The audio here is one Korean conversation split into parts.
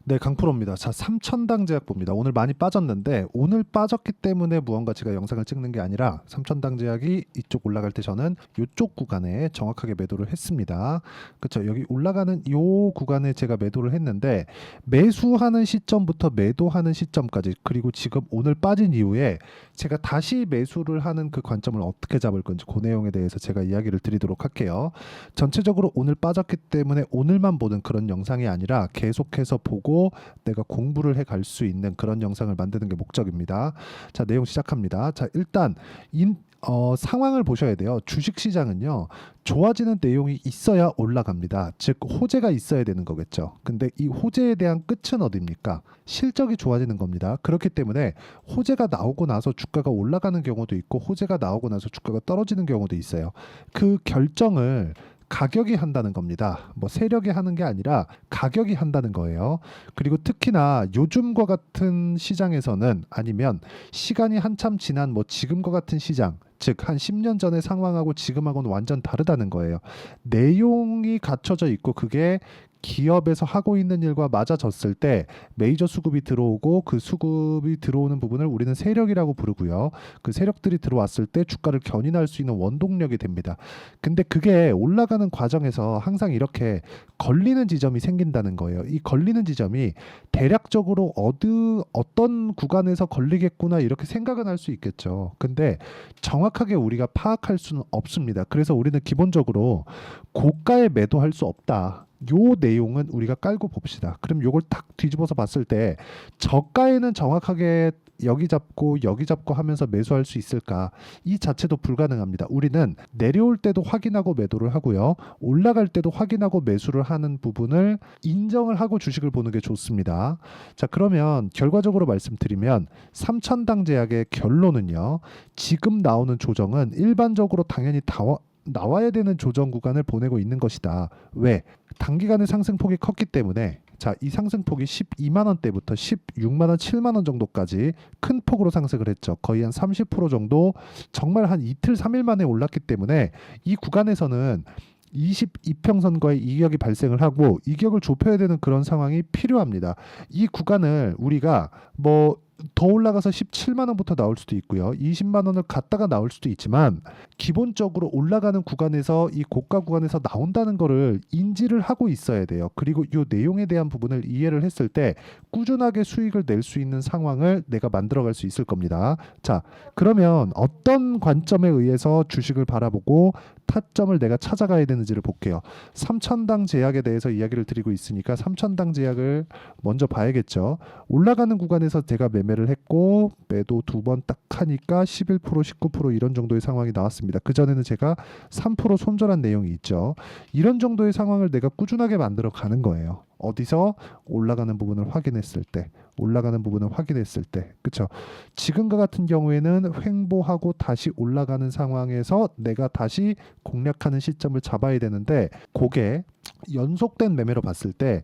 네, 강프로입니다. 자, 삼천당 제약 봅니다. 오늘 많이 빠졌는데 오늘 빠졌기 때문에 무언가 제가 영상을 찍는 게 아니라 삼천당 제약이 이쪽 올라갈 때 저는 이쪽 구간에 정확하게 매도를 했습니다. 그렇죠. 여기 올라가는 이 구간에 제가 매도를 했는데 매수하는 시점부터 매도하는 시점까지 그리고 지금 오늘 빠진 이후에 제가 다시 매수를 하는 그 관점을 어떻게 잡을 건지 그 내용에 대해서 제가 이야기를 드리도록 할게요. 전체적으로 오늘 빠졌기 때문에 오늘만 보는 그런 영상이 아니라 계속해서 보고 내가 공부를 해 갈 수 있는 그런 영상을 만드는 게 목적입니다. 자, 내용 시작합니다. 자, 일단 상황을 보셔야 돼요. 주식시장은요, 좋아지는 내용이 있어야 올라갑니다. 즉, 호재가 있어야 되는 거겠죠. 근데 이 호재에 대한 끝은 어디입니까? 실적이 좋아지는 겁니다. 그렇기 때문에 호재가 나오고 나서 주가가 올라가는 경우도 있고, 호재가 나오고 나서 주가가 떨어지는 경우도 있어요. 그 결정을 가격이 한다는 겁니다. 뭐 세력이 하는 게 아니라 가격이 한다는 거예요. 그리고 특히나 요즘과 같은 시장에서는 아니면 시간이 한참 지난 뭐 지금과 같은 시장, 즉 한 10년 전의 상황하고 지금하고는 완전 다르다는 거예요. 내용이 갖춰져 있고 그게 기업에서 하고 있는 일과 맞아졌을 때 메이저 수급이 들어오고 그 수급이 들어오는 부분을 우리는 세력이라고 부르고요. 그 세력들이 들어왔을 때 주가를 견인할 수 있는 원동력이 됩니다. 근데 그게 올라가는 과정에서 항상 이렇게 걸리는 지점이 생긴다는 거예요. 이 걸리는 지점이 대략적으로 어떤 구간에서 걸리겠구나 이렇게 생각은 할 수 있겠죠. 근데 정확하게 우리가 파악할 수는 없습니다. 그래서 우리는 기본적으로 고가에 매도할 수 없다. 요 내용은 우리가 깔고 봅시다. 그럼 요걸 딱 뒤집어서 봤을 때 저가에는 정확하게 여기 잡고 여기 잡고 하면서 매수할 수 있을까? 이 자체도 불가능합니다. 우리는 내려올 때도 확인하고 매도를 하고요. 올라갈 때도 확인하고 매수를 하는 부분을 인정을 하고 주식을 보는 게 좋습니다. 자, 그러면 결과적으로 말씀드리면 삼천당 제약의 결론은요. 지금 나오는 조정은 일반적으로 당연히 나와야 되는 조정 구간을 보내고 있는 것이다. 왜? 단기간의 상승폭이 컸기 때문에 자, 이 상승폭이 12만 원대부터 16만 원, 7만 원 정도까지 큰 폭으로 상승을 했죠. 거의 한 30% 정도 정말 한 이틀, 3일 만에 올랐기 때문에 이 구간에서는 22평선과의 이격이 발생을 하고 이격을 좁혀야 되는 그런 상황이 필요합니다. 이 구간을 우리가 뭐 더 올라가서 17만 원부터 나올 수도 있고요. 20만 원을 갔다가 나올 수도 있지만 기본적으로 올라가는 구간에서 이 고가 구간에서 나온다는 거를 인지를 하고 있어야 돼요. 그리고 이 내용에 대한 부분을 이해를 했을 때 꾸준하게 수익을 낼 수 있는 상황을 내가 만들어갈 수 있을 겁니다. 자, 그러면 어떤 관점에 의해서 주식을 바라보고 타점을 내가 찾아가야 되는지를 볼게요. 삼천당 제약에 대해서 이야기를 드리고 있으니까 삼천당 제약을 먼저 봐야겠죠. 올라가는 구간에서 제가 매매를 했고 매도 두 번 딱 하니까 11%, 19% 이런 정도의 상황이 나왔습니다. 그전에는 제가 3% 손절한 내용이 있죠. 이런 정도의 상황을 내가 꾸준하게 만들어 가는 거예요. 어디서 올라가는 부분을 확인했을 때, 올라가는 부분을 확인했을 때, 그렇죠? 지금과 같은 경우에는 횡보하고 다시 올라가는 상황에서 내가 다시 공략하는 시점을 잡아야 되는데, 그게 연속된 매매로 봤을 때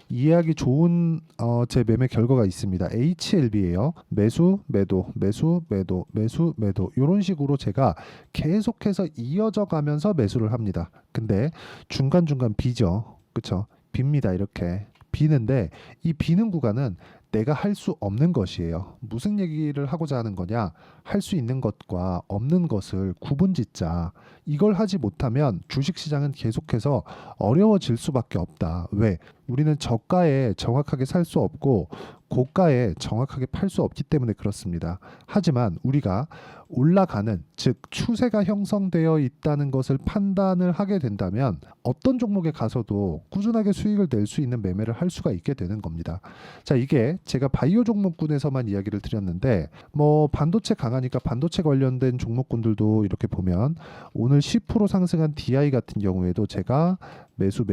이해하기 좋은 제 매매 결과가 있습니다. HLB예요. 매수, 매도, 매수, 매도, 매수, 매도 이런 식으로 제가 계속해서 이어져 가면서 매수를 합니다. 근데 중간중간 비죠. 그렇죠? 빕니다. 이렇게 비는데 이 비는 구간은 내가 할 수 없는 것이에요. 무슨 얘기를 하고자 하는 거냐? 할 수 있는 것과 없는 것을 구분짓자. 이걸 하지 못하면 주식시장은 계속해서 어려워질 수밖에 없다. 왜? 우리는 저가에 정확하게 살 수 없고 고가에 정확하게 팔 수 없기 때문에 그렇습니다. 하지만 우리가 올라가는, 즉 추세가 형성되어 있다는 것을 판단을 하게 된다면 어떤 종목에 가서도 꾸준하게 수익을 낼 수 있는 매매를 할 수가 있게 되는 겁니다. 자, 이게 제가 바이오 종목군에서만 이야기를 드렸는데 뭐 반도체 강하니까 반도체 관련된 종목군들도 이렇게 보면 오늘 10% 상승한 DI 같은 경우에도 제가 매수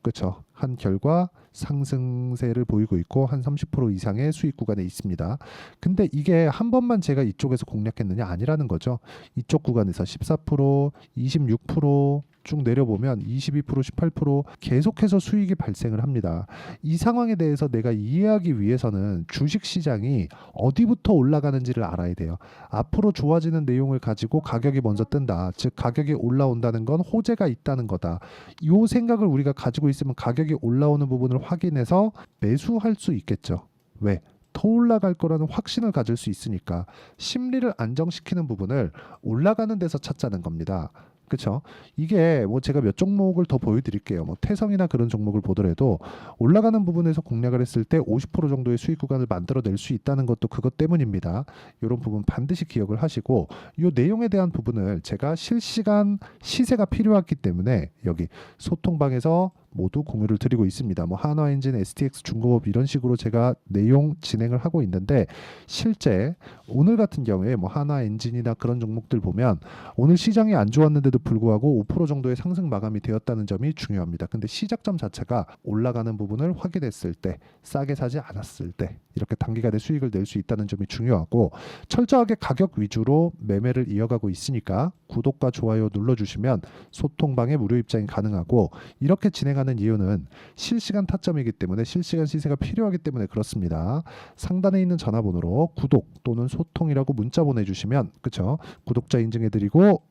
그쵸 한 결과 상승세를 보이고 있고 한 30% 이상의 수익 구간에 있습니다. 근데 이게 한 번만 제가 이쪽에서 공략했느냐 아니라는 거죠. 이쪽 구간에서 14%, 26%, 쭉 내려보면 22%, 18% 계속해서 수익이 발생을 합니다. 이 상황에 대해서 내가 이해하기 위해서는 주식시장이 어디부터 올라가는지를 알아야 돼요. 앞으로 좋아지는 내용을 가지고 가격이 먼저 뜬다. 즉 가격이 올라온다는 건 호재가 있다는 거다. 이 생각을 우리가 가지고 있으면 가격이 올라오는 부분을 확인해서 매수할 수 있겠죠. 왜? 더 올라갈 거라는 확신을 가질 수 있으니까. 심리를 안정시키는 부분을 올라가는 데서 찾자는 겁니다. 그렇죠? 이게 뭐 제가 몇 종목을 더 보여드릴게요. 뭐 태성이나 그런 종목을 보더라도 올라가는 부분에서 공략을 했을 때 50% 정도의 수익 구간을 만들어낼 수 있다는 것도 그것 때문입니다. 이런 부분 반드시 기억을 하시고, 이 내용에 대한 부분을 제가 실시간 시세가 필요했기 때문에 여기 소통방에서 모두 공유를 드리고 있습니다. 뭐 한화엔진, STX 중공업 이런 식으로 제가 내용 진행을 하고 있는데, 실제 오늘 같은 경우에 뭐 한화엔진이나 그런 종목들 보면 오늘 시장이 안 좋았는데도 불구하고 5% 정도의 상승 마감이 되었다는 점이 중요합니다. 근데 시작점 자체가 올라가는 부분을 확인했을 때, 싸게 사지 않았을 때 이렇게 단기간에 수익을 낼 수 있다는 점이 중요하고, 철저하게 가격 위주로 매매를 이어가고 있으니까 구독과 좋아요 눌러주시면 소통방에 무료 입장이 가능하고, 이렇게 진행하는 이유는 실시간 타점이기 때문에, 실시간 시세가 필요하기 때문에 그렇습니다. 상단에 있는 전화번호로 구독 또는 소통이라고 문자 보내주시면, 그쵸? 구독자 인증해드리고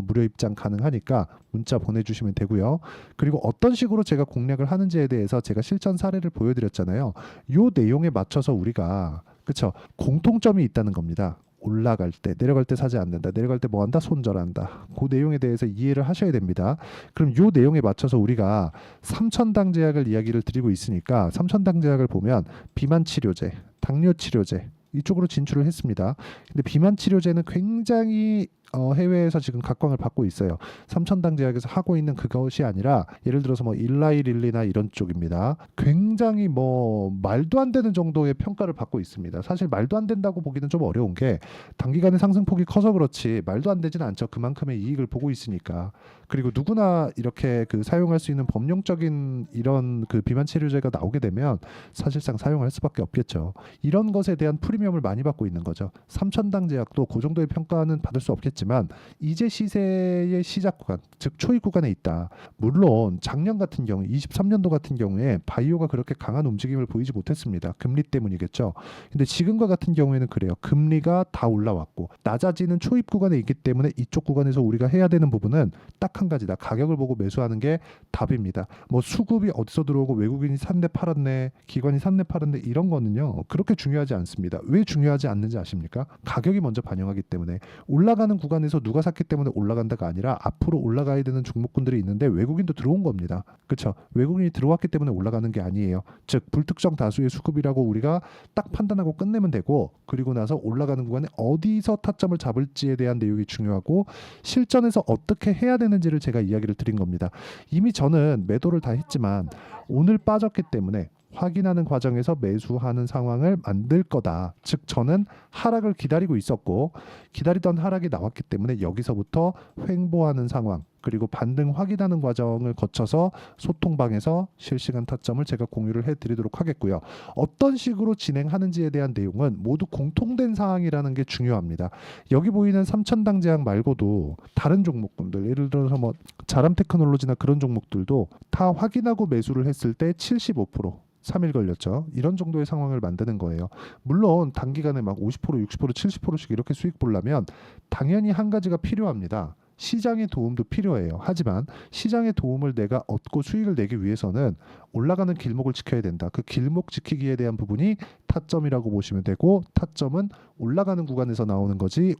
무료 입장 가능하니까 문자 보내주시면 되고요. 그리고 어떤 식으로 제가 공략을 하는지에 대해서 제가 실전 사례를 보여드렸잖아요. 이 내용에 맞춰서 우리가, 그쵸? 공통점이 있다는 겁니다. 올라갈 때, 내려갈 때 사지 않는다. 내려갈 때 뭐 한다? 손절한다. 그 내용에 대해서 이해를 하셔야 됩니다. 그럼 이 내용에 맞춰서 우리가 삼천당 제약을 이야기를 드리고 있으니까, 삼천당 제약을 보면 비만 치료제, 당뇨 치료제 이쪽으로 진출을 했습니다. 근데 비만 치료제는 굉장히 해외에서 지금 각광을 받고 있어요. 삼천당 제약에서 하고 있는 그것이 아니라, 예를 들어서 뭐 일라이릴리나 이런 쪽입니다. 굉장히 뭐 말도 안 되는 정도의 평가를 받고 있습니다. 사실 말도 안 된다고 보기는 좀 어려운 게, 단기간에 상승폭이 커서 그렇지 말도 안 되지는 않죠. 그만큼의 이익을 보고 있으니까. 그리고 누구나 이렇게 그 사용할 수 있는 법령적인 이런 그 비만 치료제가 나오게 되면 사실상 사용할 수밖에 없겠죠. 이런 것에 대한 프리미엄을 많이 받고 있는 거죠. 삼천당 제약도 그 정도의 평가는 받을 수 없겠지만 이제 시세의 시작 구간, 즉 초입 구간에 있다. 물론 작년 같은 경우, 23년도 같은 경우에 바이오가 그렇게 강한 움직임을 보이지 못했습니다. 금리 때문이겠죠. 근데 지금과 같은 경우에는 그래요. 금리가 다 올라왔고 낮아지는 초입 구간에 있기 때문에 이쪽 구간에서 우리가 해야 되는 부분은 딱 한 가지다. 가격을 보고 매수하는 게 답입니다. 뭐 수급이 어디서 들어오고 외국인이 샀네 팔았네, 기관이 샀네 팔았네 이런 거는요 그렇게 중요하지 않습니다. 왜 중요하지 않는지 아십니까? 가격이 먼저 반영하기 때문에. 올라가는 구간에서 누가 샀기 때문에 올라간다가 아니라 앞으로 올라가야 되는 종목군들이 있는데 외국인도 들어온 겁니다. 그렇죠? 외국인이 들어왔기 때문에 올라가는 게 아니에요. 즉 불특정 다수의 수급이라고 우리가 딱 판단하고 끝내면 되고, 그리고 나서 올라가는 구간에 어디서 타점을 잡을지에 대한 내용이 중요하고, 실전에서 어떻게 해야 되는지를 제가 이야기를 드린 겁니다. 이미 저는 매도를 다 했지만 오늘 빠졌기 때문에 확인하는 과정에서 매수하는 상황을 만들 거다. 즉 저는 하락을 기다리고 있었고, 기다리던 하락이 나왔기 때문에 여기서부터 횡보하는 상황, 그리고 반등 확인하는 과정을 거쳐서 소통방에서 실시간 타점을 제가 공유를 해드리도록 하겠고요. 어떤 식으로 진행하는지에 대한 내용은 모두 공통된 사항이라는 게 중요합니다. 여기 보이는 삼천당 제약 말고도 다른 종목군들, 예를 들어서 뭐 자람테크놀로지나 그런 종목들도 다 확인하고 매수를 했을 때 75%, 3일 걸렸죠. 이런 정도의 상황을 만드는 거예요. 물론 단기간에 막 50%, 60%, 70%씩 이렇게 수익 보려면 당연히 한 가지가 필요합니다. 시장의 도움도 필요해요. 하지만 시장의 도움을 내가 얻고 수익을 내기 위해서는 올라가는 길목을 지켜야 된다. 그 길목 지키기에 대한 부분이 타점이라고 보시면 되고, 타점은 올라가는 구간에서 나오는 거지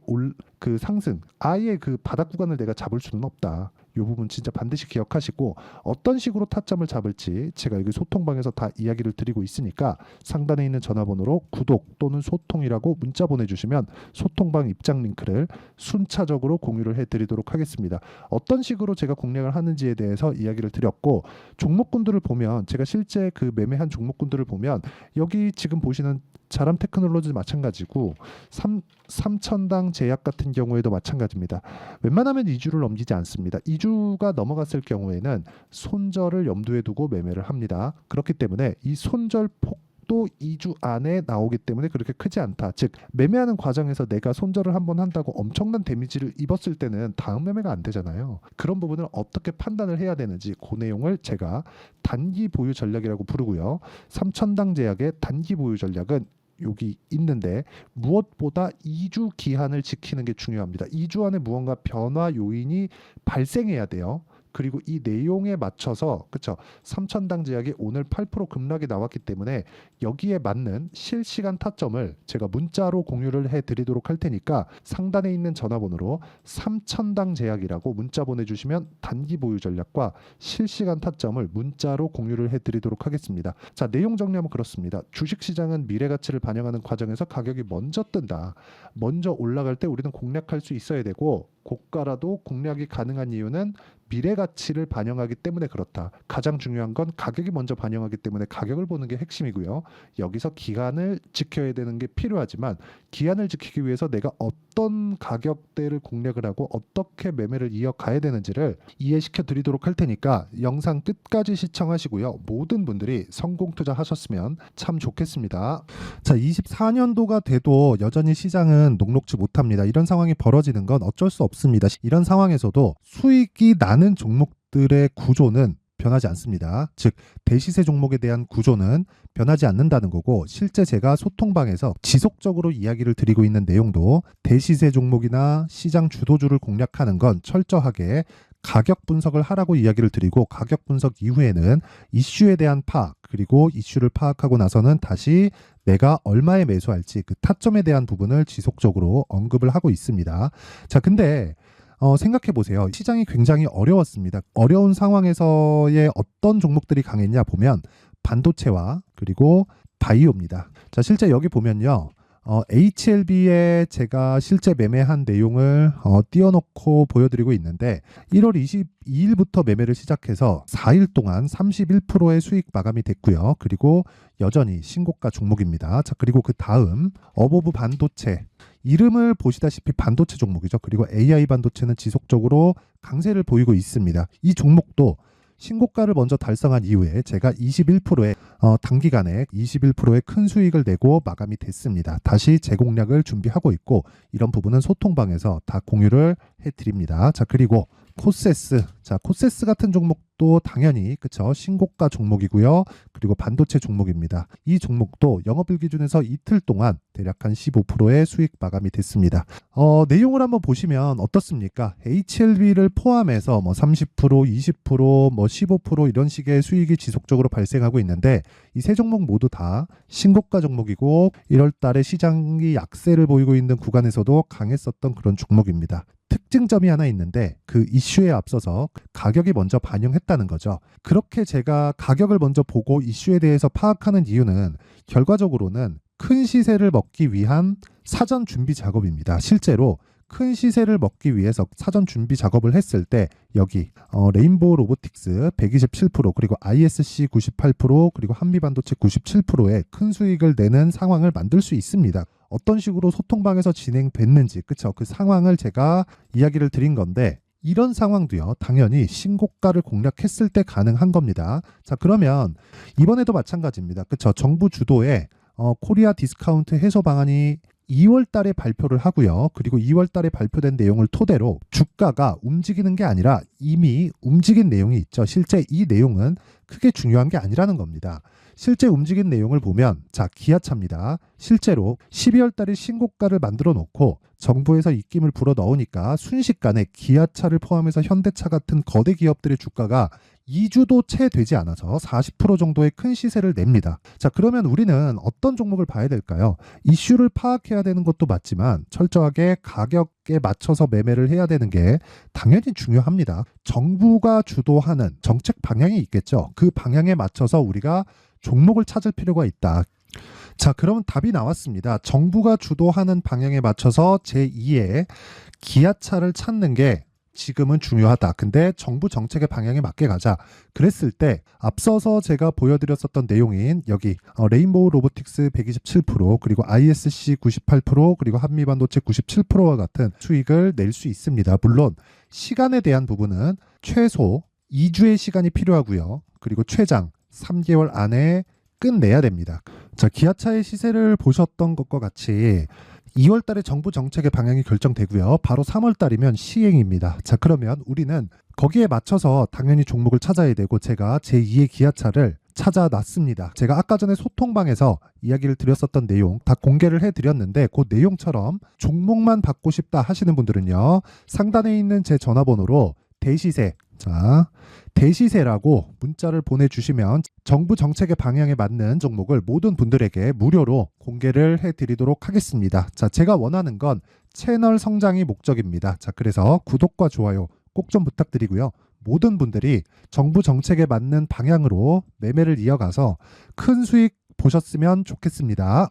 그 상승, 아예 그 바닥 구간을 내가 잡을 수는 없다. 이 부분 진짜 반드시 기억하시고, 어떤 식으로 타점을 잡을지 제가 여기 소통방에서 다 이야기를 드리고 있으니까 상단에 있는 전화번호로 구독 또는 소통이라고 문자 보내주시면 소통방 입장 링크를 순차적으로 공유를 해드리도록 하겠습니다. 어떤 식으로 제가 공략을 하는지에 대해서 이야기를 드렸고, 종목군들을 보면 제가 실제 그 매매한 종목군들을 보면 여기 지금 보시는 자람테크놀로지 마찬가지고, 삼천당 제약 같은 경우에도 마찬가지입니다. 웬만하면 2주를 넘기지 않습니다. 2주가 넘어갔을 경우에는 손절을 염두에 두고 매매를 합니다. 그렇기 때문에 이 손절 또 2주 안에 나오기 때문에 그렇게 크지 않다. 즉 매매하는 과정에서 내가 손절을 한번 한다고 엄청난 데미지를 입었을 때는 다음 매매가 안 되잖아요. 그런 부분을 어떻게 판단을 해야 되는지 그 내용을 제가 단기 보유 전략이라고 부르고요. 삼천당 제약의 단기 보유 전략은 여기 있는데 무엇보다 2주 기한을 지키는 게 중요합니다. 2주 안에 무언가 변화 요인이 발생해야 돼요. 그리고 이 내용에 맞춰서 그쵸 삼천당 제약이 오늘 8% 급락이 나왔기 때문에 여기에 맞는 실시간 타점을 제가 문자로 공유를 해드리도록 할 테니까 상단에 있는 전화번호로 삼천당 제약이라고 문자 보내주시면 단기 보유 전략과 실시간 타점을 문자로 공유를 해드리도록 하겠습니다. 자, 내용 정리하면 그렇습니다. 주식시장은 미래 가치를 반영하는 과정에서 가격이 먼저 뜬다. 먼저 올라갈 때 우리는 공략할 수 있어야 되고 고가라도 공략이 가능한 이유는 미래 가치를 반영하기 때문에 그렇다. 가장 중요한 건 가격이 먼저 반영하기 때문에 가격을 보는 게 핵심이고요. 여기서 기간을 지켜야 되는 게 필요하지만 기한을 지키기 위해서 내가 어떤 가격대를 공략을 하고 어떻게 매매를 이어가야 되는지를 이해시켜 드리도록 할 테니까 영상 끝까지 시청하시고요. 모든 분들이 성공 투자하셨으면 참 좋겠습니다. 자, 24년도가 돼도 여전히 시장은 녹록지 못합니다. 이런 상황이 벌어지는 건 어쩔 수 없습니다. 이런 상황에서도 수익이 나는 종목들의 구조는 변하지 않습니다. 즉 대시세 종목에 대한 구조는 변하지 않는다는 거고 실제 제가 소통방에서 지속적으로 이야기를 드리고 있는 내용도 대시세 종목이나 시장 주도주를 공략하는 건 철저하게 가격 분석을 하라고 이야기를 드리고 가격 분석 이후에는 이슈에 대한 파악 그리고 이슈를 파악하고 나서는 다시 내가 얼마에 매수할지 그 타점에 대한 부분을 지속적으로 언급을 하고 있습니다. 자, 근데 생각해 보세요. 시장이 굉장히 어려웠습니다. 어려운 상황에서의 어떤 종목들이 강했냐 보면 반도체와 그리고 바이오입니다. 자, 실제 여기 보면요. HLB에 제가 실제 매매한 내용을 띄워놓고 보여드리고 있는데 1월 22일부터 매매를 시작해서 4일 동안 31%의 수익 마감이 됐고요. 그리고 여전히 신고가 종목입니다. 자, 그리고 그 다음 어보브 반도체 이름을 보시다시피 반도체 종목이죠. 그리고 AI 반도체는 지속적으로 강세를 보이고 있습니다. 이 종목도 신고가를 먼저 달성한 이후에 제가 21%의 단기간에 21%의 큰 수익을 내고 마감이 됐습니다. 다시 재공략을 준비하고 있고 이런 부분은 소통방에서 다 공유를 해드립니다. 자, 그리고 코세스. 자, 코세스 같은 종목도 당연히 그쵸 신고가 종목이고요. 그리고 반도체 종목입니다. 이 종목도 영업일 기준에서 이틀 동안 대략 한 15%의 수익 마감이 됐습니다. 내용을 한번 보시면 어떻습니까? HLB를 포함해서 뭐 30%, 20%, 뭐 15% 이런 식의 수익이 지속적으로 발생하고 있는데 이 세 종목 모두 다 신고가 종목이고 1월 달에 시장이 약세를 보이고 있는 구간에서도 강했었던 그런 종목입니다. 특징점이 하나 있는데 그 이슈에 앞서서 가격이 먼저 반영했다는 거죠. 그렇게 제가 가격을 먼저 보고 이슈에 대해서 파악하는 이유는 결과적으로는 큰 시세를 먹기 위한 사전 준비 작업입니다. 실제로 큰 시세를 먹기 위해서 사전 준비 작업을 했을 때 여기 레인보우 로보틱스 127% 그리고 ISC 98% 그리고 한미반도체 97%의 큰 수익을 내는 상황을 만들 수 있습니다. 어떤 식으로 소통방에서 진행됐는지 그쵸 그 상황을 제가 이야기를 드린 건데 이런 상황도요 당연히 신고가를 공략했을 때 가능한 겁니다. 자, 그러면 이번에도 마찬가지입니다. 그쵸 정부 주도의 코리아 디스카운트 해소 방안이 2월 달에 발표를 하고요. 그리고 2월 달에 발표된 내용을 토대로 주가가 움직이는 게 아니라 이미 움직인 내용이 있죠. 실제 이 내용은 크게 중요한 게 아니라는 겁니다. 실제 움직인 내용을 보면 자, 기아차입니다. 실제로 12월 달에 신고가를 만들어 놓고 정부에서 입김을 불어 넣으니까 순식간에 기아차를 포함해서 현대차 같은 거대 기업들의 주가가 2주도 채 되지 않아서 40% 정도의 큰 시세를 냅니다. 자, 그러면 우리는 어떤 종목을 봐야 될까요? 이슈를 파악해야 되는 것도 맞지만 철저하게 가격에 맞춰서 매매를 해야 되는 게 당연히 중요합니다. 정부가 주도하는 정책 방향이 있겠죠. 그 방향에 맞춰서 우리가 종목을 찾을 필요가 있다. 자, 그러면 답이 나왔습니다. 정부가 주도하는 방향에 맞춰서 제2의 기아차를 찾는 게 지금은 중요하다. 근데 정부 정책의 방향에 맞게 가자. 그랬을 때 앞서서 제가 보여드렸었던 내용인 여기 레인보우 로보틱스 127% 그리고 ISC 98% 그리고 한미반도체 97%와 같은 수익을 낼 수 있습니다. 물론 시간에 대한 부분은 최소 2주의 시간이 필요하고요. 그리고 최장 3개월 안에 끝내야 됩니다. 자, 기아차의 시세를 보셨던 것과 같이 2월 달에 정부 정책의 방향이 결정되고요. 바로 3월 달이면 시행입니다. 자, 그러면 우리는 거기에 맞춰서 당연히 종목을 찾아야 되고 제가 제2의 기아차를 찾아놨습니다. 제가 아까 전에 소통방에서 이야기를 드렸었던 내용 다 공개를 해드렸는데 그 내용처럼 종목만 받고 싶다 하시는 분들은요. 상단에 있는 제 전화번호로 대시세, 자, 대시세라고 문자를 보내주시면 정부 정책의 방향에 맞는 종목을 모든 분들에게 무료로 공개를 해드리도록 하겠습니다. 자, 제가 원하는 건 채널 성장이 목적입니다. 자, 그래서 구독과 좋아요 꼭 좀 부탁드리고요. 모든 분들이 정부 정책에 맞는 방향으로 매매를 이어가서 큰 수익 보셨으면 좋겠습니다.